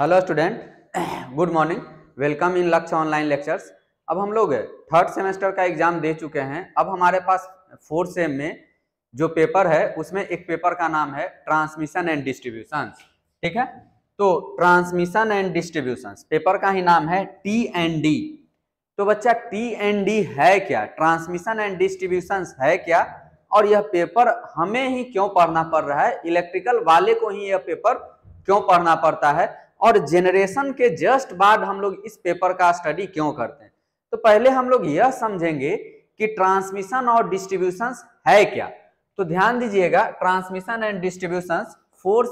Hello student, good morning. Welcome in लक्ष्य online lectures. अब हम लोग थर्ड सेमेस्टर का एग्जाम दे चुके हैं। अब हमारे पास फोर्थ सेम में जो पेपर है उसमें एक पेपर का नाम है ट्रांसमिशन एंड डिस्ट्रीब्यूशंस। ठीक है, तो ट्रांसमिशन एंड डिस्ट्रीब्यूशंस पेपर का ही नाम है T&D। तो बच्चा T&D है क्या, ट्रांसमिशन एंड डिस्ट्रीब्यूशंस है क्या, और यह पेपर हमें ही क्यों पढ़ना पड़ रहा है, इलेक्ट्रिकल वाले को ही यह पेपर क्यों पढ़ना पड़ता है, और जेनरेशन के जस्ट बाद हम लोग इस पेपर का स्टडी क्यों करते हैं। तो पहले हम लोग यह समझेंगे कि ट्रांसमिशन और डिस्ट्रीब्यूशंस है क्या। तो ध्यान दीजिएगा, transmission and distributions fourth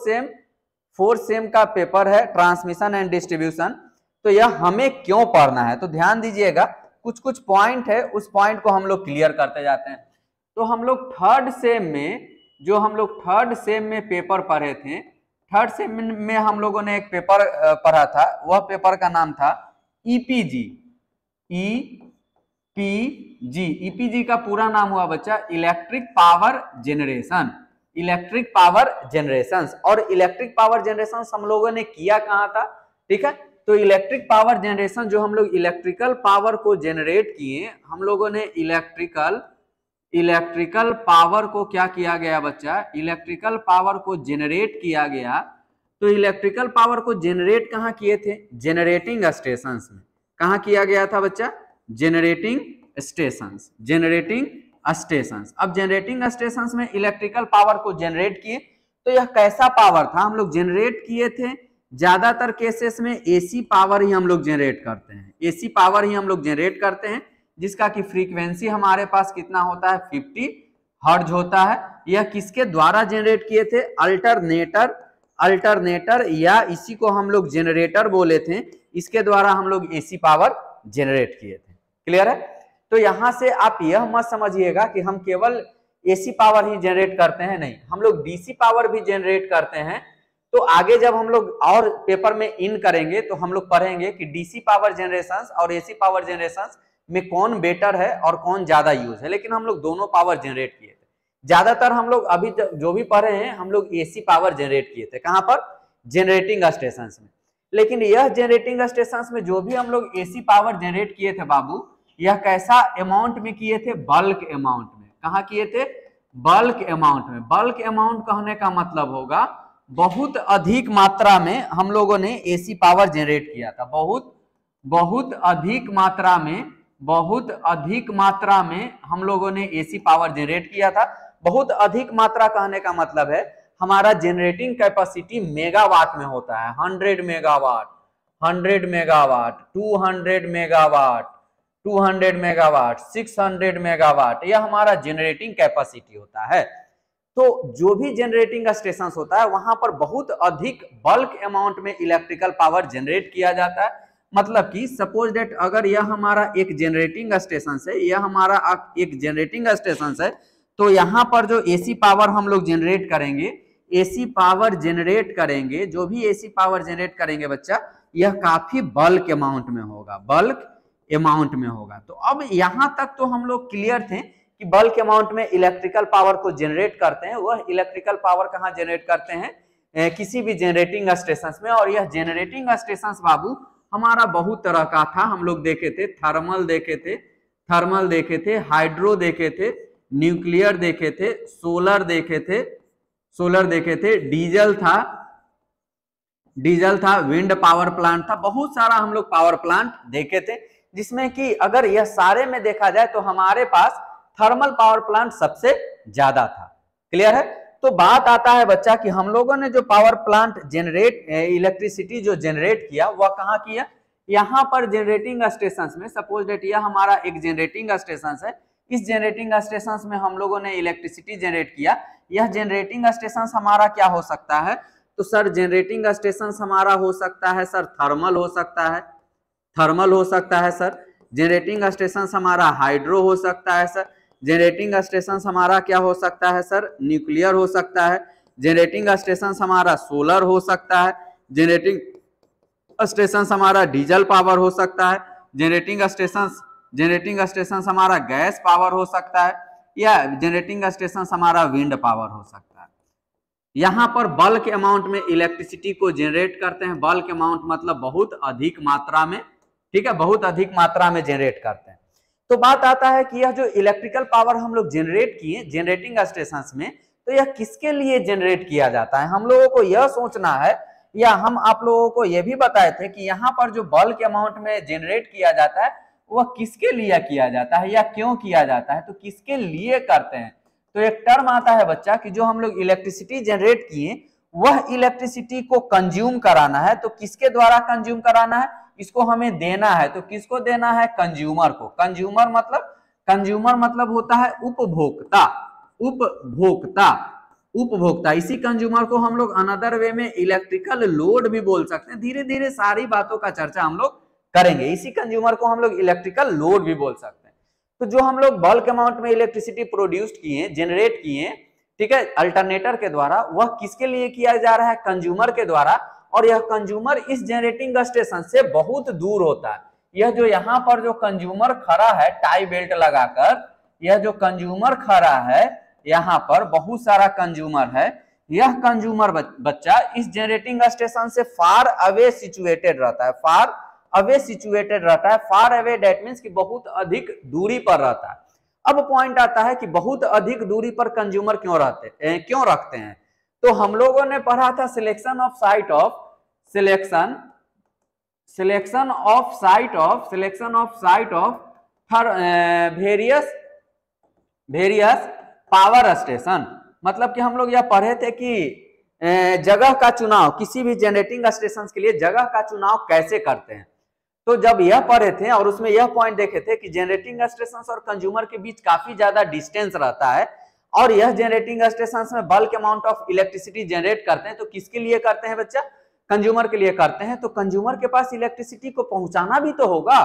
same का पेपर है ट्रांसमिशन एंड डिस्ट्रीब्यूशन। तो यह हमें क्यों पढ़ना है, तो ध्यान दीजिएगा, कुछ कुछ पॉइंट है, उस पॉइंट को हम लोग क्लियर करते जाते हैं। तो हम लोग थर्ड सेम में पेपर पढ़े थे। थर्ड सेम में हम लोगों ने एक पेपर पढ़ा था, वह पेपर का नाम था ईपीजी। ईपीजी का पूरा नाम हुआ बच्चा electric power generation. Electric power generation, और इलेक्ट्रिक पावर जनरेशन हम लोगों ने किया कहाँ था। ठीक है, तो इलेक्ट्रिक पावर जनरेशन जो हम लोग इलेक्ट्रिकल पावर को जनरेट किए, हम लोगों ने इलेक्ट्रिकल पावर को क्या किया गया बच्चा, इलेक्ट्रिकल पावर को जनरेट किया गया। तो इलेक्ट्रिकल पावर को जनरेट कहाँ किए थे, जनरेटिंग स्टेशंस में। कहाँ किया गया था बच्चा, जनरेटिंग स्टेशंस। अब जनरेटिंग स्टेशंस में इलेक्ट्रिकल पावर को जनरेट किए। तो यह कैसा पावर था, हम लोग जनरेट किए थे, ज्यादातर केसेस में एसी पावर ही हम लोग जनरेट करते हैं, एसी पावर ही हम लोग जनरेट करते हैं, जिसका कि फ्रीक्वेंसी हमारे पास कितना होता है, 50 हर्ट्ज होता है। यह किसके द्वारा जनरेट किए थे, अल्टरनेटर या इसी को हम लोग जनरेटर बोले थे, इसके द्वारा हम लोग एसी पावर जनरेट किए थे। क्लियर है। तो यहां से आप यह मत समझिएगा कि हम केवल एसी पावर ही जनरेट करते हैं, नहीं, हम लोग डीसी पावर भी जनरेट करते हैं। तो आगे जब हम लोग और पेपर में इन करेंगे तो हम लोग पढ़ेंगे कि डीसी पावर जनरेशन और एसी पावर जनरेशन में कौन बेटर है और कौन ज्यादा यूज है। लेकिन हम लोग दोनों पावर जनरेट किए थे। ज्यादातर हम लोग अभी जो भी पढ़े हैं, हम लोग एसी पावर जनरेट किए थे। कहां पर, जनरेटिंग स्टेशन में। लेकिन यह जनरेटिंग स्टेशन में जो भी हम लोग एसी पावर जनरेट किए थे बाबू, यह कैसा अमाउंट में किए थे, बल्क अमाउंट में। कहा किए थे, बल्क अमाउंट में। बल्क अमाउंट कहने का मतलब होगा बहुत अधिक मात्रा में हम लोगों ने एसी पावर जनरेट किया था। बहुत अधिक मात्रा में हम लोगों ने एसी पावर जनरेट किया था। बहुत अधिक मात्रा कहने का मतलब है हमारा जनरेटिंग कैपेसिटी मेगावाट में होता है। 100 मेगावाट, 200 मेगावाट, 600 मेगावाट, यह हमारा जनरेटिंग कैपेसिटी होता है। तो जो भी जनरेटिंग स्टेशन होता है वहां पर बहुत अधिक बल्क अमाउंट में इलेक्ट्रिकल पावर जनरेट किया जाता है। मतलब कि सपोज दैट अगर यह हमारा एक जनरेटिंग स्टेशन है, यह हमारा एक जनरेटिंग स्टेशन है, तो यहाँ पर जो एसी पावर हम लोग जनरेट करेंगे, जो भी एसी पावर जनरेट करेंगे बच्चा, यह काफी बल्क अमाउंट में होगा। तो अब यहाँ तक तो हम लोग क्लियर थे कि बल्क अमाउंट में इलेक्ट्रिकल पावर को जनरेट करते हैं। वह इलेक्ट्रिकल पावर कहाँ जनरेट करते हैं, किसी भी जनरेटिंग स्टेशन में। और यह जनरेटिंग स्टेशन बाबू हमारा बहुत तरह का था। हम लोग देखे थे, थर्मल देखे थे, हाइड्रो देखे थे, न्यूक्लियर देखे थे, सोलर देखे थे, डीजल था, विंड पावर प्लांट था, बहुत सारा हम लोग पावर प्लांट देखे थे। जिसमें कि अगर यह सारे में देखा जाए तो हमारे पास थर्मल पावर प्लांट सबसे ज्यादा था। क्लियर है। तो बात आता है बच्चा कि हम लोगों ने जो पावर प्लांट इलेक्ट्रिसिटी जो जनरेट किया वह कहाँ किया, यहाँ पर जनरेटिंग स्टेशन में। सपोज दैट यह हमारा एक जनरेटिंग स्टेशन है, इस जनरेटिंग स्टेशन में हम लोगों ने इलेक्ट्रिसिटी जनरेट किया। यह जनरेटिंग स्टेशन हमारा क्या हो सकता है, तो सर जनरेटिंग स्टेशन हमारा हो सकता है सर थर्मल हो सकता है सर। जनरेटिंग स्टेशन हमारा हाइड्रो हो सकता है सर। जनरेटिंग स्टेशन हमारा क्या हो सकता है सर, न्यूक्लियर हो सकता है। जनरेटिंग स्टेशन हमारा सोलर हो सकता है। जनरेटिंग स्टेशन हमारा डीजल पावर हो सकता है। जनरेटिंग स्टेशन हमारा गैस पावर हो सकता है, या जनरेटिंग स्टेशन हमारा विंड पावर हो सकता है। यहाँ पर बल्क अमाउंट में इलेक्ट्रिसिटी को जनरेट करते हैं। बल्क अमाउंट मतलब बहुत अधिक मात्रा में, ठीक है, बहुत अधिक मात्रा में जनरेट करते हैं। तो बात आता है कि यह जो इलेक्ट्रिकल पावर हम लोग जनरेट किए जनरेटिंग स्टेशन में, तो यह किसके लिए जनरेट किया जाता है, हम लोगों को यह सोचना है। या हम आप लोगों को यह भी बताए थे कि यहाँ पर जो बल्क अमाउंट में जनरेट किया जाता है वह किसके लिए किया जाता है या क्यों किया जाता है, तो किसके लिए करते हैं। तो एक टर्म आता है बच्चा कि जो हम लोग इलेक्ट्रिसिटी जनरेट किए वह इलेक्ट्रिसिटी को कंज्यूम कराना है। तो किसके द्वारा कंज्यूम कराना है, इसको हमें देना है। तो किसको देना है, कंज्यूमर को। कंज्यूमर मतलब होता है उपभोक्ता, उपभोक्ता, उपभोक्ता। इसी कंज्यूमर को हम लोग अनदर वे में इलेक्ट्रिकल लोड भी बोल सकते हैं। धीरे धीरे सारी बातों का चर्चा हम लोग करेंगे। इसी कंज्यूमर को हम लोग इलेक्ट्रिकल लोड भी बोल सकते हैं। तो जो हम लोग बल्क अमाउंट में इलेक्ट्रिसिटी प्रोड्यूस्ड किए, जनरेट किए, ठीक है, अल्टरनेटर के द्वारा, वह किसके लिए किया जा रहा है, कंज्यूमर के द्वारा। और यह कंज्यूमर इस जनरेटिंग स्टेशन से बहुत दूर होता है। यह जो यहाँ पर जो कंज्यूमर खड़ा है टाई बेल्ट लगाकर, यह जो कंज्यूमर खड़ा है यहाँ पर बहुत सारा कंज्यूमर है, यह कंज्यूमर बच्चा इस जनरेटिंग स्टेशन से फार अवे सिचुएटेड रहता है। फार अवे सिचुएटेड रहता है। फार अवे दैट मींस कि बहुत अधिक दूरी पर रहता है। अब पॉइंट आता है कि बहुत अधिक दूरी पर कंज्यूमर क्यों रखते हैं। तो हम लोगों ने पढ़ा था selection of site of various power station. मतलब कि हम लोग यह पढ़े थे कि जगह का चुनाव, किसी भी जनरेटिंग स्टेशन के लिए जगह का चुनाव कैसे करते हैं। तो जब यह पढ़े थे और उसमें यह पॉइंट देखे थे कि जनरेटिंग स्टेशन और कंज्यूमर के बीच काफी ज्यादा डिस्टेंस रहता है और यह जनरेटिंग स्टेशन में bulk amount of electricity generate करते हैं। तो किसके लिए करते हैं बच्चा, कंज्यूमर के लिए करते हैं। तो कंज्यूमर के पास इलेक्ट्रिसिटी को पहुंचाना भी तो होगा,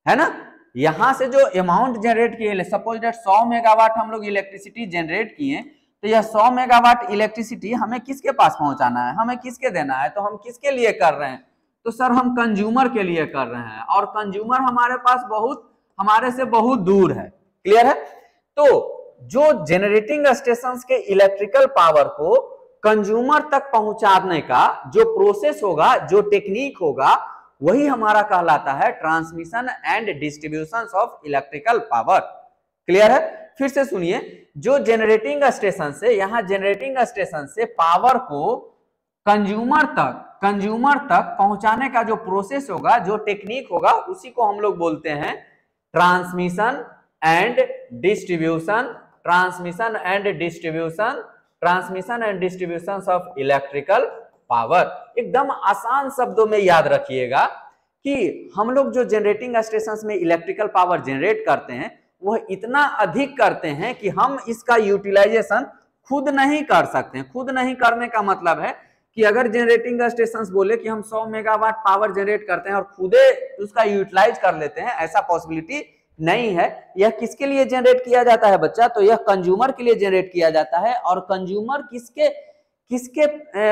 है ना। यहां से जो अमाउंट जनरेट किए, सपोज दैट 100 मेगावाट हम लोग इलेक्ट्रिसिटी जनरेट किए, तो यह 100 मेगावाट इलेक्ट्रिसिटी हमें किसके पास पहुंचाना है, हमें किसके देना है। तो हम किसके लिए कर रहे हैं, तो सर हम कंज्यूमर के लिए कर रहे हैं और कंज्यूमर हमारे पास हमारे से बहुत दूर है। क्लियर है। तो जो जनरेटिंग स्टेशंस के इलेक्ट्रिकल पावर को कंज्यूमर तक पहुंचाने का जो प्रोसेस होगा, जो टेक्निक होगा, वही हमारा कहलाता है transmission and distribution of electrical power. Clear है। फिर से सुनिए, जो जनरेटिंग स्टेशन से, यहां जनरेटिंग स्टेशन से पावर को कंज्यूमर तक पहुंचाने का जो प्रोसेस होगा, जो टेक्निक होगा, उसी को हम लोग बोलते हैं transmission and distribution of electrical power. एकदम आसान शब्दों में याद रखिएगा कि हम लोग जो जनरेटिंग स्टेशंस में इलेक्ट्रिकल पावर जनरेट करते हैं वह इतना अधिक करते हैं कि हम इसका यूटिलाइजेशन खुद नहीं कर सकते हैं। खुद नहीं करने का मतलब है कि अगर जनरेटिंग स्टेशंस बोले कि हम 100 मेगावाट पावर जनरेट करते हैं और खुदे उसका यूटिलाइज कर लेते हैं, ऐसा पॉसिबिलिटी नहीं है। यह किसके लिए जनरेट किया जाता है बच्चा, तो यह कंज्यूमर के लिए जनरेट किया जाता है। और कंज्यूमर किसके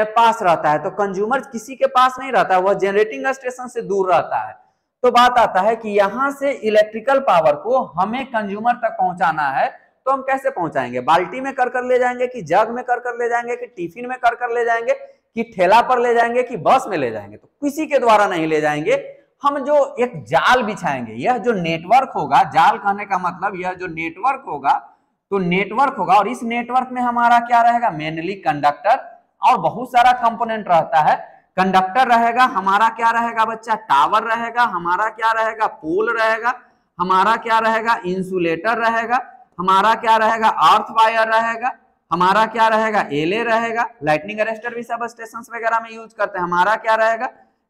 पास रहता है, तो कंज्यूमर किसी के पास नहीं रहता है, वह जनरेटिंग स्टेशन से दूर रहता है। तो बात आता है कि यहां से इलेक्ट्रिकल पावर को हमें कंज्यूमर तक पहुंचाना है, तो हम कैसे पहुंचाएंगे, बाल्टी में कर ले जाएंगे कि जग में कर ले जाएंगे कि टिफिन में कर ले जाएंगे कि ठेला पर ले जाएंगे कि बस में ले जाएंगे। तो किसी के द्वारा नहीं ले जाएंगे, हम जो एक जाल बिछाएंगे, यह जो नेटवर्क होगा, जाल कहने का मतलब यह जो नेटवर्क होगा, तो नेटवर्क होगा और इस नेटवर्क में हमारा क्या रहेगा, मेनली कंडक्टर और बहुत सारा कंपोनेंट रहता है। कंडक्टर रहेगा, हमारा क्या रहेगा बच्चा, टावर रहेगा, हमारा क्या रहेगा, पोल रहेगा, हमारा क्या रहेगा, इंसुलेटर रहेगा, हमारा क्या रहेगा, अर्थ वायर रहेगा, हमारा क्या रहेगा, एले रहेगा, लाइटनिंग अरेस्टर भी सब स्टेशन वगैरह में यूज करते हैं, हमारा क्या रहेगा,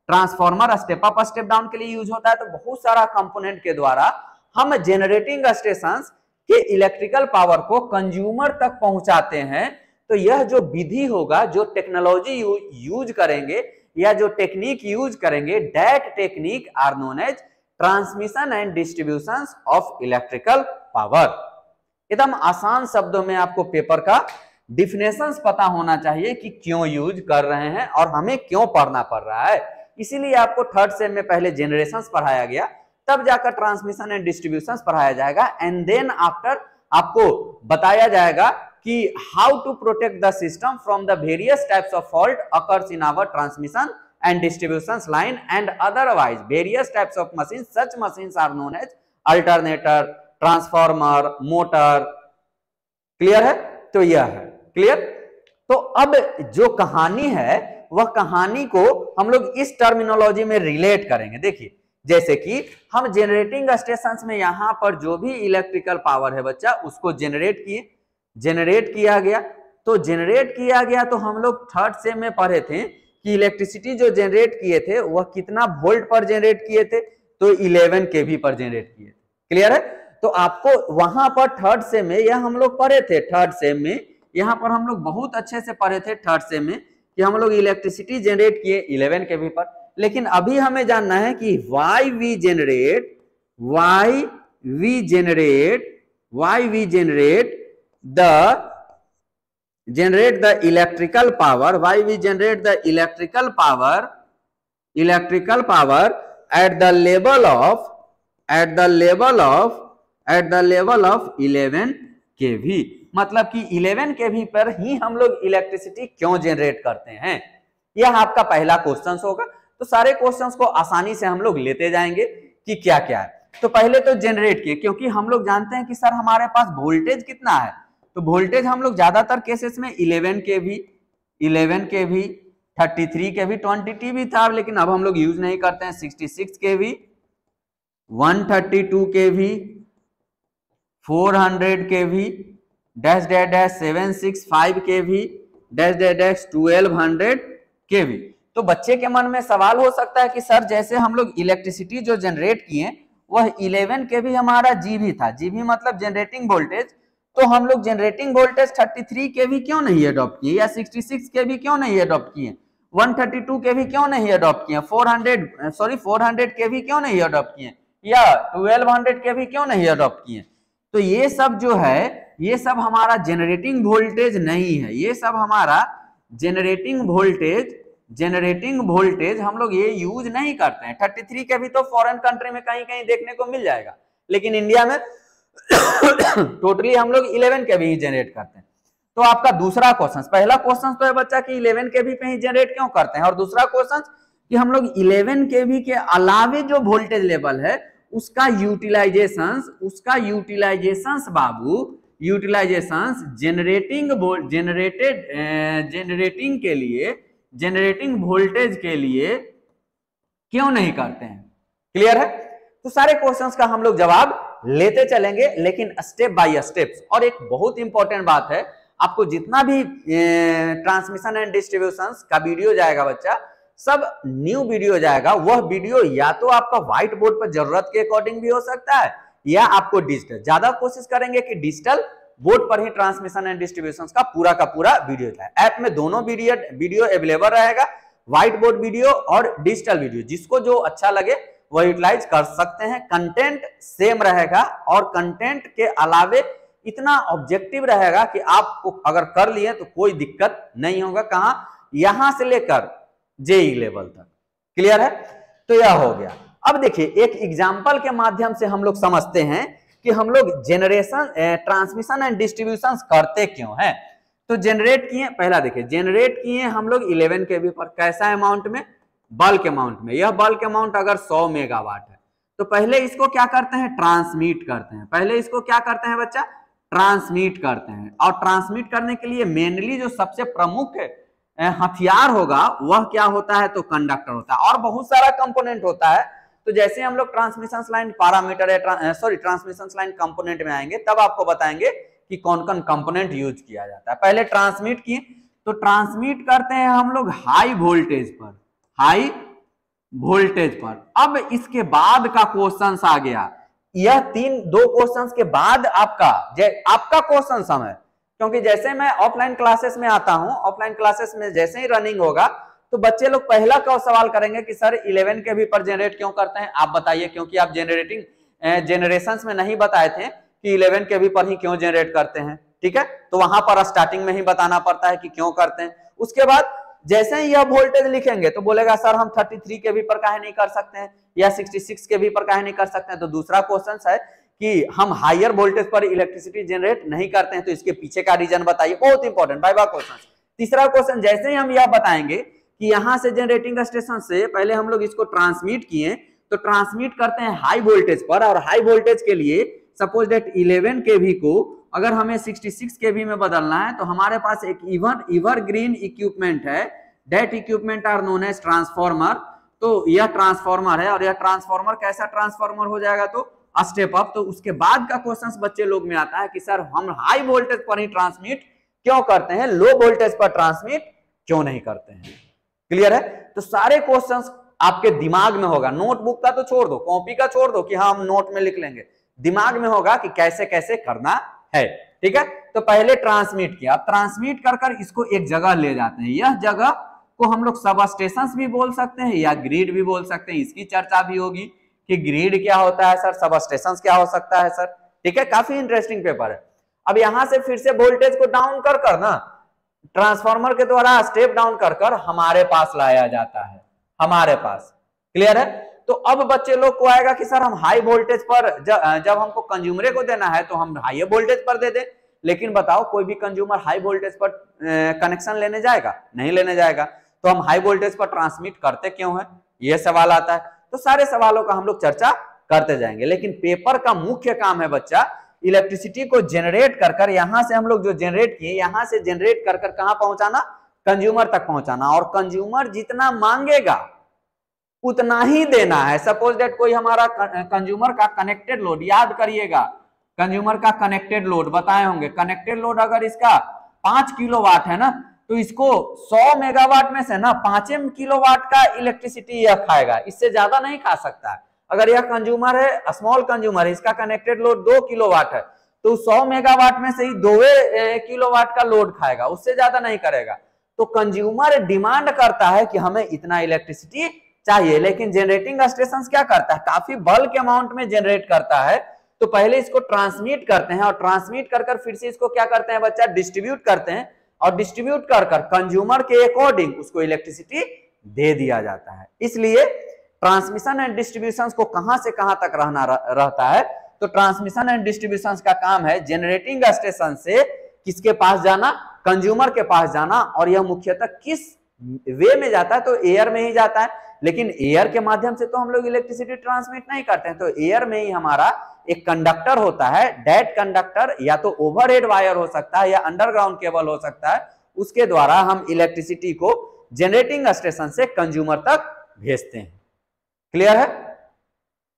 transformer step up step down के लिए यूज होता है। तो बहुत सारा कंपोनेंट के द्वारा हम जनरेटिंग स्टेशन के इलेक्ट्रिकल पावर को कंज्यूमर तक पहुंचाते हैं। तो यह जो विधि होगा, जो टेक्नोलॉजी यूज करेंगे या जो टेक्निक यूज करेंगे, that technique are known as transmission and distribution of electrical power. एकदम आसान शब्दों में आपको पेपर का डिफिनेशंस पता होना चाहिए कि क्यों यूज कर रहे हैं और हमें क्यों पढ़ना पड़ रहा है। इसीलिए आपको थर्ड सेम में पहले जनरेशंस पढ़ाया गया, तब जाकर ट्रांसमिशन एंड डिस्ट्रीब्यूशन पढ़ाया जाएगा, एंड देन आफ्टर आपको बताया जाएगा कि how to protect the system from the various types of fault occurs in our transmission and distributions line and otherwise various types of machines. Such machines are known as alternator, transformer, motor. Clear है? तो यह है clear. तो अब जो कहानी है वह कहानी को हम लोग इस टर्मिनोलॉजी में रिलेट करेंगे। देखिए जैसे कि हम जनरेटिंग स्टेशंस में यहां पर जो भी इलेक्ट्रिकल पावर है बच्चा उसको जनरेट किया गया। तो जनरेट किया गया तो हम लोग थर्ड सेम में पढ़े थे कि इलेक्ट्रिसिटी जो जनरेट किए थे वह कितना वोल्ट पर जनरेट किए थे, तो 11 केवी पर जनरेट किए थे। क्लियर है? तो आपको वहां पर थर्ड सेम में यह हम लोग पढ़े थे, थर्ड सेम में यहां पर हम लोग बहुत अच्छे से पढ़े थे थर्ड सेम में कि हम लोग इलेक्ट्रिसिटी जनरेट किए 11 केवी पर। लेकिन अभी हमें जानना है कि why we generate the electrical power, why we generate the electrical power at the level of 11 kV। मतलब कि 11 kV पर ही हम लोग इलेक्ट्रिसिटी क्यों जनरेट करते हैं, यह आपका पहला क्वेश्चन होगा। तो सारे क्वेश्चंस को आसानी से हम लोग लेते जाएंगे कि क्या क्या है। तो पहले तो जनरेट किए, क्योंकि हम लोग जानते हैं कि सर हमारे पास वोल्टेज कितना है, तो वोल्टेज हम लोग ज्यादातर केसेस में 11 kV, 33 kV, 20 भी था, लेकिन अब हम लोग यूज नहीं करते हैं। 66 kV, 132 kV, 400 kV, -765 kV, -1200 kV। तो बच्चे के मन में सवाल हो सकता है कि सर जैसे हम लोग इलेक्ट्रिसिटी जो जनरेट किए वह 11 kV हमारा जीबी था, जीबी मतलब जनरेटिंग वोल्टेज, तो हम लोग जनरेटिंग वोल्टेज 33 kV क्यों नहीं अडॉप्ट किए, या 66 kV क्यों नहीं अडॉप्ट किए, 132 kV क्यों नहीं अडॉप्ट किए, 400 kV क्यों नहीं अडॉप्ट किए, या 1200 kV क्यों नहीं अडॉप्ट किए। तो ये सब जो है ये सब हमारा जनरेटिंग वोल्टेज नहीं है, ये सब हमारा जनरेटिंग वोल्टेज हम लोग ये यूज नहीं करते हैं। 33 kV तो फॉरेन कंट्री में कहीं कहीं देखने को मिल जाएगा, लेकिन इंडिया में टोटली हम लोग 11 kV ही जनरेट करते हैं। तो आपका दूसरा क्वेश्चन, पहला क्वेश्चन तो है बच्चा कि 11 kV पे ही जनरेट क्यों करते हैं, और दूसरा क्वेश्चन कि हम लोग 11 kV के अलावे जो वोल्टेज लेवल है उसका यूटिलाइजेशंस बाबू, यूटिलाइजेशंस जनरेटिंग वोल्टेज के लिए क्यों नहीं करते हैं। क्लियर है? तो सारे क्वेश्चंस का हम लोग जवाब लेते चलेंगे, लेकिन स्टेप बाय स्टेप्स। और एक बहुत इंपॉर्टेंट बात है, आपको जितना भी ट्रांसमिशन एंड डिस्ट्रीब्यूशन का वीडियो जाएगा बच्चा, सब न्यू वीडियो जाएगा, वह वीडियो या तो आपका व्हाइट बोर्ड पर जरूरत के अकॉर्डिंग भी हो सकता है, या आपको डिजिटल, ज्यादा कोशिश करेंगे कि डिजिटल बोर्ड पर ही ट्रांसमिशन एंड डिस्ट्रीब्यूशन का पूरा वीडियो जाए। ऐप में दोनों वीडियो अवेलेबल रहेगा, व्हाइट बोर्ड वीडियो और डिजिटल वीडियो, जिसको जो अच्छा लगे वह यूटिलाइज कर सकते हैं। कंटेंट सेम रहेगा और कंटेंट के अलावे इतना ऑब्जेक्टिव रहेगा कि आपको अगर कर लिए तो कोई दिक्कत नहीं होगा, कहां, यहां से लेकर जेई लेवल तक। क्लियर है? तो यह हो गया। अब देखिए एक एग्जांपल के माध्यम से हम लोग समझते हैं कि हम लोग ट्रांसमिशन एंड डिस्ट्रीब्यूशन करते क्यों हैं। तो जनरेट किए, पहला देखिए जनरेट किए हम लोग 11 kV पर, कैसा अमाउंट में, बल्क अमाउंट में। यह बल्क अमाउंट अगर 100 मेगावाट है तो पहले इसको क्या करते हैं, ट्रांसमिट करते हैं। पहले इसको क्या करते हैं बच्चा, ट्रांसमिट करते हैं। और ट्रांसमिट करने के लिए मेनली जो सबसे प्रमुख हथियार होगा वह क्या होता है, तो कंडक्टर होता है, और बहुत सारा कंपोनेंट होता है। तो जैसे हम लोग transmission line parameter transmission line component में आएंगे तब आपको बताएंगे कि कौन कौन कंपोनेंट यूज किया जाता है। पहले ट्रांसमिट किए, तो ट्रांसमिट करते हैं हम लोग हाई वोल्टेज पर। अब इसके बाद का क्वेश्चन आ गया, यह दो क्वेश्चंस के बाद आपका क्वेश्चन समय, क्योंकि जैसे मैं ऑफलाइन क्लासेस में आता हूं, ऑफलाइन क्लासेस में जैसे ही रनिंग होगा तो बच्चे लोग पहला का सवाल करेंगे कि सर 11 kV पर जनरेट क्यों करते हैं, आप बताइए, क्योंकि आप जनरेशंस में नहीं बताए थे कि 11 kV पर ही क्यों जनरेट करते हैं। ठीक है, तो वहां पर स्टार्टिंग में ही बताना पड़ता है कि क्यों करते हैं। उसके बाद जैसे ही यह वोल्टेज लिखेंगे तो बोलेगा सर हम 33 kV पर काहे नहीं कर सकते हैं, या 66 kV पर काहे नहीं कर सकते हैं। तो दूसरा क्वेश्चन है कि हम हायर वोल्टेज पर इलेक्ट्रिसिटी जनरेट नहीं करते हैं, तो इसके पीछे का रीजन बताइए, बहुत इंपॉर्टेंट वाइवा क्वेश्चन। तीसरा क्वेश्चन, जैसे ही हम यह बताएंगे कि यहां से जनरेटिंग स्टेशन से पहले हम लोग इसको ट्रांसमिट किए, तो ट्रांसमिट करते हैं हाई वोल्टेज पर, और हाई वोल्टेज के लिए सपोज दैट 11 केवी को अगर हमें 66 केवी में बदलना है, तो हमारे पास एक एवरग्रीन इक्विपमेंट है, that equipment are known as transformer. तो यह ट्रांसफॉर्मर है, और यह ट्रांसफॉर्मर कैसा ट्रांसफॉर्मर हो जाएगा, तो स्टेप अप। तो उसके बाद का क्वेश्चन बच्चे लोग में आता है कि सर हम हाई वोल्टेज पर ही ट्रांसमिट क्यों करते हैं, लो वोल्टेज पर ट्रांसमिट क्यों नहीं करते हैं। क्लियर है? तो सारे क्वेश्चंस आपके दिमाग में होगा, नोटबुक का तो छोड़ दो, कॉपी का छोड़ दो कि हाँ हम नोट में लिख लेंगे, दिमाग में होगा कि कैसे कैसे करना है। ठीक है, तो पहले ट्रांसमिट किया, अब ट्रांसमिट कर कर इसको एक जगह ले जाते हैं। यह जगह को हम लोग सब स्टेशन भी बोल सकते हैं या ग्रिड भी बोल सकते हैं। इसकी चर्चा भी होगी कि ग्रिड क्या होता है सर, सब स्टेशन क्या हो सकता है सर। ठीक है, काफी इंटरेस्टिंग पेपर है। अब यहां से फिर से वोल्टेज को डाउन कर कर ना ट्रांसफार्मर के द्वारा स्टेप डाउन कर कर हमारे पास लाया जाता है, हमारे पास। क्लियर है? तो अब बच्चे लोग को आएगा कि सर हम हाई वोल्टेज पर जब हमको कंज्यूमर को देना है तो हम हाई वोल्टेज पर दे दें, लेकिन बताओ कोई भी कंज्यूमर हाई वोल्टेज पर कनेक्शन लेने जाएगा? नहीं लेने जाएगा। तो हम हाई वोल्टेज पर ट्रांसमिट करते क्यों है, यह सवाल आता है। तो सारे सवालों का हम लोग चर्चा करते जाएंगे, लेकिन पेपर का मुख्य काम है बच्चा इलेक्ट्रिसिटी को जनरेट कर कर, यहां से हम लोग जो जनरेट किए यहां से जनरेट कर कर कहां पहुंचाना, कंज्यूमर तक पहुंचाना, और कंज्यूमर जितना मांगेगा उतना ही देना है। सपोज दैट कोई हमारा कंज्यूमर का कनेक्टेड लोड, याद करिएगा कंज्यूमर का कनेक्टेड लोड बताए होंगे, कनेक्टेड लोड अगर इसका 5 किलोवाट है ना, तो इसको 100 मेगावाट में से ना 5 किलोवाट का इलेक्ट्रिसिटी यह खाएगा, इससे ज्यादा नहीं खा सकता है। अगर यह कंज्यूमर है, स्मॉल कंज्यूमर है, इसका कनेक्टेड लोड 2 किलोवाट है, तो 100 मेगावाट में से ही 2 किलोवाट का लोड खाएगा, उससे ज्यादा नहीं करेगा। तो कंज्यूमर डिमांड करता है कि हमें इतना इलेक्ट्रिसिटी चाहिए, लेकिन जनरेटिंग स्टेशन क्या करता है, काफी बल्क अमाउंट में जनरेट करता है। तो पहले इसको ट्रांसमिट करते हैं, और ट्रांसमिट कर कर फिर से इसको क्या करते हैं बच्चा, डिस्ट्रीब्यूट करते हैं, और डिस्ट्रीब्यूट कर कर कंज्यूमर के अकॉर्डिंग उसको इलेक्ट्रिसिटी दे दिया जाता है। इसलिए ट्रांसमिशन एंड डिस्ट्रीब्यूशन को कहां से कहां तक रहता है, तो ट्रांसमिशन एंड डिस्ट्रीब्यूशन का काम है जनरेटिंग स्टेशन से किसके पास जाना, कंज्यूमर के पास जाना। और यह मुख्यतः किस वे में जाता है, तो एयर में ही जाता है, लेकिन एयर के माध्यम से तो हम लोग इलेक्ट्रिसिटी ट्रांसमिट नहीं करते हैं। तो एयर में ही हमारा एक कंडक्टर होता है, दैट कंडक्टर या तो ओवरहेड वायर हो सकता है या अंडरग्राउंड केबल हो सकता है, उसके द्वारा हम इलेक्ट्रिसिटी को जनरेटिंग स्टेशन से कंज्यूमर तक भेजते हैं। क्लियर है?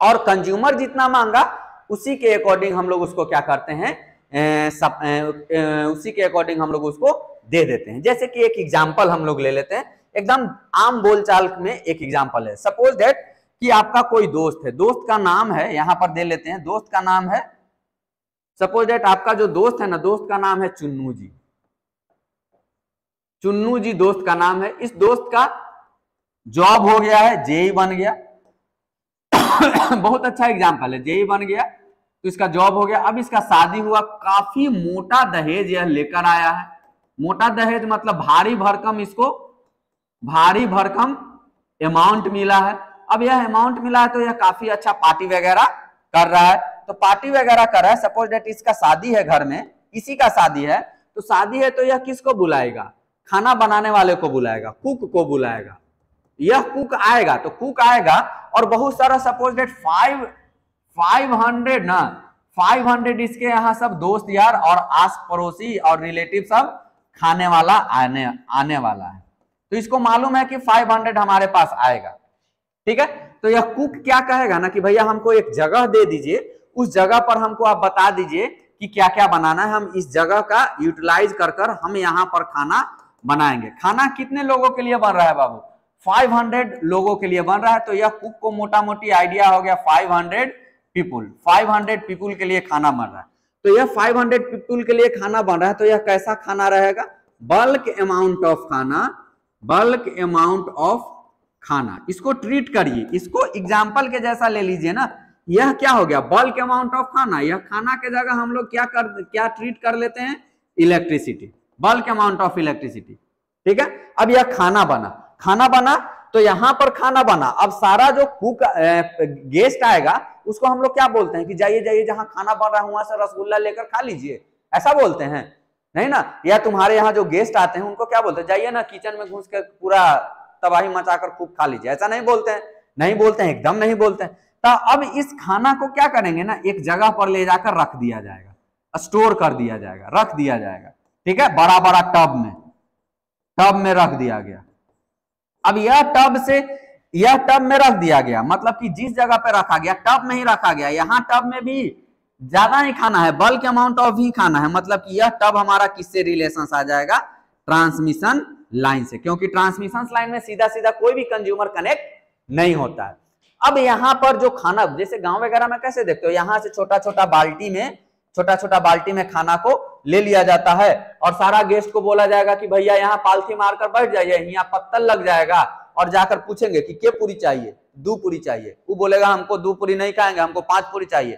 और कंज्यूमर जितना मांगा उसी के अकॉर्डिंग हम लोग उसको क्या करते हैं, उसी के अकॉर्डिंग हम लोग उसको दे देते हैं। जैसे कि एक एग्जांपल हम लोग ले लेते हैं, एकदम आम बोलचाल में एक एग्जांपल है। सपोज दैट कि आपका कोई दोस्त है, दोस्त का नाम है, यहां पर दे लेते हैं, दोस्त का नाम है, सपोज दैट आपका जो दोस्त है ना, दोस्त का नाम है चुन्नू जी। चुन्नू जी दोस्त का नाम है। इस दोस्त का जॉब हो गया है, जेई बन गया बहुत अच्छा एग्जांपल है, जेई बन गया तो इसका जॉब हो गया। अब इसका शादी हुआ, काफी मोटा दहेज यह लेकर आया है। मोटा दहेज मतलब भारी भरकम, इसको भारी भरकम अमाउंट मिला है। अब यह अमाउंट मिला है तो यह काफी अच्छा पार्टी वगैरह कर रहा है। तो पार्टी वगैरह कर रहा है, सपोज दैट इसका शादी है घर में, इसी का शादी है, तो शादी है तो यह किसको बुलाएगा, खाना बनाने वाले को बुलाएगा, कुक को बुलाएगा। यह कुक आएगा तो कुक आएगा और बहुत सारा सपोज दैट 500 इसके यहाँ सब दोस्त यार और आस पड़ोसी और रिलेटिव सब खाने वाला आने वाला है। तो इसको मालूम है कि 500 हमारे पास आएगा। ठीक है, तो यह कुक क्या कहेगा ना कि भैया हमको एक जगह दे दीजिए, उस जगह पर हमको आप बता दीजिए कि क्या क्या बनाना है, हम इस जगह का यूटिलाइज कर कर हम यहाँ पर खाना बनाएंगे। खाना कितने लोगों के लिए बन रहा है बाबू, 500 लोगों के लिए बन रहा है। तो यह कुक को मोटा मोटी आइडिया हो गया 500 पीपुल के लिए खाना बन रहा है। तो यह 500 पीपुल के लिए खाना बन रहा है, तो यह कैसा खाना रहेगा, बल्क अमाउंट ऑफ खाना, बल्क अमाउंट ऑफ खाना। इसको ट्रीट करिए, इसको एग्जाम्पल के जैसा ले लीजिए ना। यह क्या हो गया, बल्क अमाउंट ऑफ खाना। यह खाना के जगह हम लोग क्या ट्रीट कर लेते हैं, electricity, bulk amount of electricity. ठीक है, अब यह खाना बना तो यहाँ पर खाना बना, अब सारा जो कुक गेस्ट आएगा उसको हम लोग क्या बोलते हैं कि जाइए जाइए जहां खाना बन रहा है वहां से रसगुल्ला लेकर खा लीजिए, ऐसा बोलते हैं नहीं ना। या तुम्हारे यहाँ जो गेस्ट आते हैं उनको क्या बोलते हैं, जाइए ना किचन में घुस कर पूरा तबाही मचाकर खूब खा लीजिए, ऐसा नहीं बोलते हैं, नहीं बोलते हैं, एकदम नहीं बोलते हैं। तो अब इस खाना को क्या करेंगे ना, एक जगह पर ले जाकर रख दिया जाएगा, स्टोर कर दिया जाएगा, रख दिया जाएगा, ठीक है, बड़ा बड़ा टब में रख दिया गया। अब यह टब में रख दिया गया, मतलब कि जिस जगह पे रखा गया टब में ही रखा गया, यहाँ टब में भी ज्यादा नहीं खाना है, बल्क अमाउंट ऑफ ही खाना है, मतलब कि यह टब हमारा किससे रिलेशन आ जाएगा, ट्रांसमिशन लाइन से, क्योंकि ट्रांसमिशन लाइन में सीधा सीधा कोई भी कंज्यूमर कनेक्ट नहीं होता है। अब यहाँ पर जो खाना, जैसे गांव वगैरह में कैसे देखते हो, यहाँ से छोटा छोटा बाल्टी में खाना को ले लिया जाता है और सारा गेस्ट को बोला जाएगा कि भैया यहाँ पालथी मारकर बैठ जाइए, यहाँ पत्तल लग जाएगा, और जाकर पूछेंगे कि के पूरी चाहिए, 2 पूरी चाहिए, वो बोलेगा हमको 2 पूरी नहीं खाएंगे, हमको 5 पूरी चाहिए।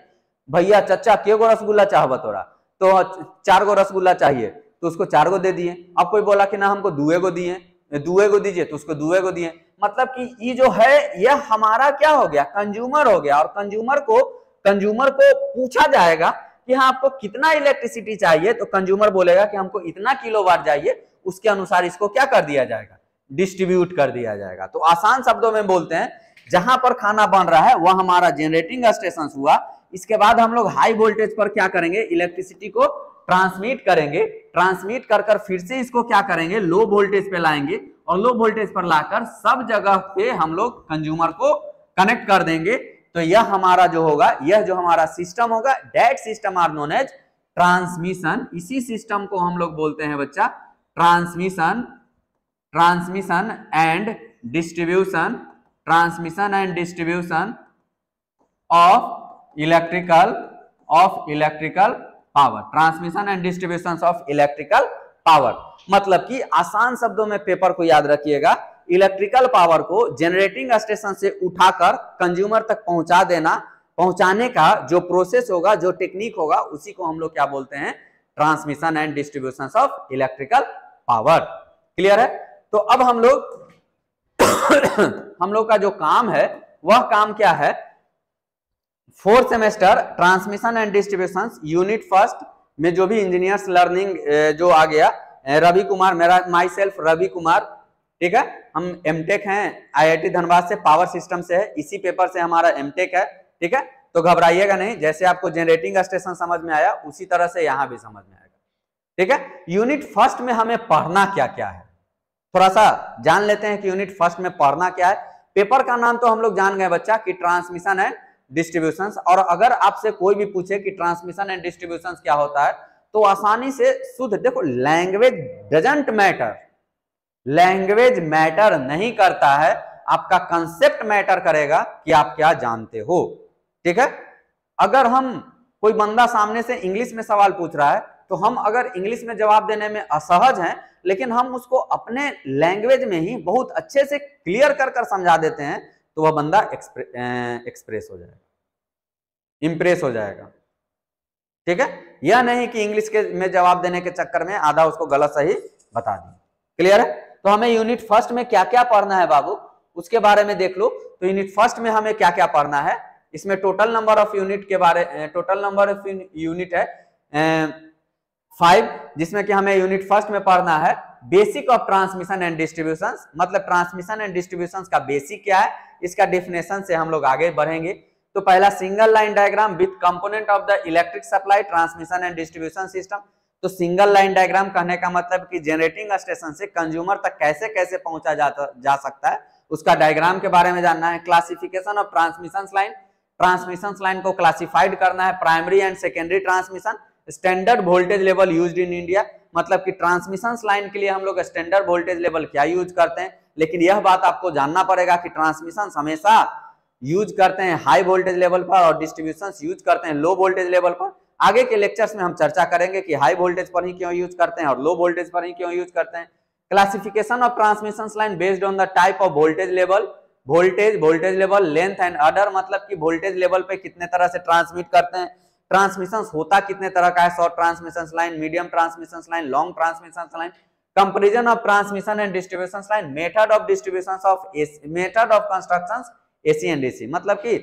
भैया चचा के गो रसगुल्ला चाहबा तोरा, तो 4 गो रसगुल्ला चाहिए, तो उसको 4 गो दे दिए। अब कोई बोला कि ना हमको 2 गो दीजिए, तो उसको 2 गो दिए। मतलब कि ये जो है यह हमारा क्या हो गया, कंज्यूमर हो गया, और कंज्यूमर को पूछा जाएगा कि हाँ आपको कितना इलेक्ट्रिसिटी चाहिए, तो कंज्यूमर बोलेगा कि हमको इतना किलोवाट चाहिए, उसके अनुसार इसको क्या कर दिया जाएगा, डिस्ट्रीब्यूट कर दिया जाएगा। तो आसान शब्दों में बोलते हैं, जहां पर खाना बन रहा है वह हमारा जनरेटिंग स्टेशन हुआ। इसके बाद हम लोग हाई वोल्टेज पर क्या करेंगे, इलेक्ट्रिसिटी को ट्रांसमिट करेंगे, ट्रांसमिट कर फिर से इसको क्या करेंगे, लो वोल्टेज पे लाएंगे, और लो वोल्टेज पर लाकर सब जगह पे हम लोग कंज्यूमर को कनेक्ट कर देंगे। तो यह हमारा जो होगा, यह जो हमारा सिस्टम होगा, that system are known as transmission. इसी सिस्टम को हम लोग बोलते हैं बच्चा transmission and distribution of electrical power, transmission and distribution of electrical power. मतलब कि आसान शब्दों में पेपर को याद रखिएगा, इलेक्ट्रिकल पावर को जनरेटिंग स्टेशन से उठाकर कंज्यूमर तक पहुंचाने का जो प्रोसेस होगा, जो टेक्निक होगा, उसी को हम लोग क्या बोलते हैं, transmission and distribution of electrical power. Clear है। तो अब हम लोग का जो काम है वह काम क्या है, 4th semester transmission and distribution unit first में जो भी इंजीनियर्स लर्निंग जो आ गया, रवि कुमार, माई सेल्फ रवि कुमार, ठीक है, हम एमटेक हैं आईआईटी धनबाद से, पावर सिस्टम से है, इसी पेपर से हमारा एमटेक है, ठीक है। तो घबराइएगा नहीं, जैसे आपको जनरेटिंग स्टेशन समझ में आया उसी तरह से यहां भी समझ में आएगा, ठीक है। यूनिट फर्स्ट में हमें पढ़ना क्या क्या है, थोड़ा सा जान लेते हैं कि यूनिट फर्स्ट में पढ़ना क्या है। पेपर का नाम तो हम लोग जान गए बच्चा कि ट्रांसमिशन एंड डिस्ट्रीब्यूशन, और अगर आपसे कोई भी पूछे कि ट्रांसमिशन एंड डिस्ट्रीब्यूशन क्या होता है, तो आसानी से शुद्ध देखो, language doesn't matter, language matter नहीं करता है, आपका कंसेप्ट मैटर करेगा कि आप क्या जानते हो, ठीक है। अगर हम कोई बंदा सामने से इंग्लिश में सवाल पूछ रहा है, तो हम अगर इंग्लिश में जवाब देने में असहज हैं, लेकिन हम उसको अपने लैंग्वेज में ही बहुत अच्छे से क्लियर कर समझा देते हैं, तो वह बंदा एक्सप्रेस हो जाएगा, इंप्रेस हो जाएगा, ठीक है। यह नहीं कि इंग्लिश के में जवाब देने के चक्कर में आधा उसको गलत सही बता दिया। क्लियर है। तो हमें यूनिट फर्स्ट में क्या क्या पढ़ना है बाबू, उसके बारे में देख लो। तो यूनिट फर्स्ट में हमें क्या क्या पढ़ना है, इसमें टोटल नंबर ऑफ यूनिट के बारे, टोटल नंबर ऑफ यूनिट है 5, जिसमें कि हमें यूनिट फर्स्ट में पढ़ना है basic of transmission and distribution, मतलब ट्रांसमिशन एंड डिस्ट्रीब्यूशन का बेसिक क्या है, इसका डेफिनेशन से हम लोग आगे बढ़ेंगे। तो पहला single line diagram with component of the electric supply transmission and distribution system. तो सिंगल लाइन डायग्राम कहने का मतलब कि जनरेटिंग स्टेशन से कंज्यूमर तक कैसे कैसे पहुंचा जा सकता है, उसका डायग्राम के बारे में जानना है। Classification of transmission line, transmission line को क्लासिफाइड करना है, primary and secondary transmission, standard voltage level used in India, मतलब कि ट्रांसमिशन लाइन के लिए हम लोग स्टैंडर्ड वोल्टेज लेवल क्या यूज करते हैं। लेकिन यह बात आपको जानना पड़ेगा कि ट्रांसमिशन हमेशा यूज करते हैं हाई वोल्टेज लेवल पर और डिस्ट्रीब्यूशन यूज करते हैं लो वोल्टेज लेवल पर। आगे के लेक्चर्स में हम चर्चा करेंगे कि हाई वोल्टेज पर ही क्यों यूज करते हैं और लो वोल्टेज पर ही क्यों यूज करते हैं। Classification of transmission line based on the type of voltage level, voltage level, length and order, मतलब कि वोल्टेज लेवल पे कितने तरह से ट्रांसमिट करते हैं। ट्रांसमिशन होता कितने तरह का है, short transmission line, medium transmission line, long transmission line. Comparison of transmission and distribution line, method of distribution of method of construction AC and DC, मतलब कि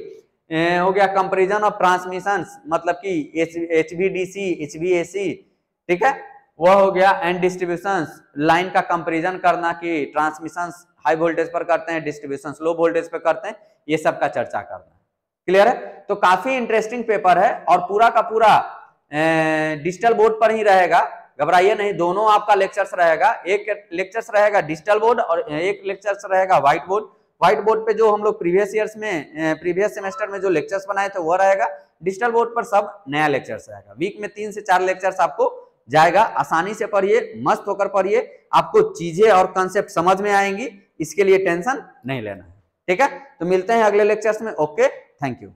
हो गया कंपैरिजन ऑफ ट्रांसमिशन, मतलब कि एचवीडीसी एचवीएसी, ठीक है, वो हो गया, एंड डिस्ट्रीब्यूशन लाइन का कंपैरिजन करना कि ट्रांसमिशन हाई वोल्टेज पर करते हैं, डिस्ट्रीब्यूशन लो वोल्टेज पर करते हैं, ये सब का चर्चा करना है। क्लियर है? तो काफी इंटरेस्टिंग पेपर है और पूरा का पूरा डिजिटल बोर्ड पर ही रहेगा, घबराइए नहीं, दोनों आपका लेक्चर्स रहेगा, एक लेक्चर्स रहेगा डिजिटल बोर्ड और एक लेक्चर्स रहेगा व्हाइट बोर्ड। व्हाइट बोर्ड पे जो हम लोग प्रीवियस ईयर्स में प्रीवियस सेमेस्टर में जो लेक्चर्स बनाए थे वो रहेगा, डिजिटल बोर्ड पर सब नया लेक्चर्स रहेगा। वीक में 3 से 4 लेक्चर्स आपको जाएगा, आसानी से पढ़िए, मस्त होकर पढ़िए, आपको चीजें और कंसेप्ट समझ में आएंगी, इसके लिए टेंशन नहीं लेना है। ठीक है, तो मिलते हैं अगले लेक्चर्स में। Okay, thank you.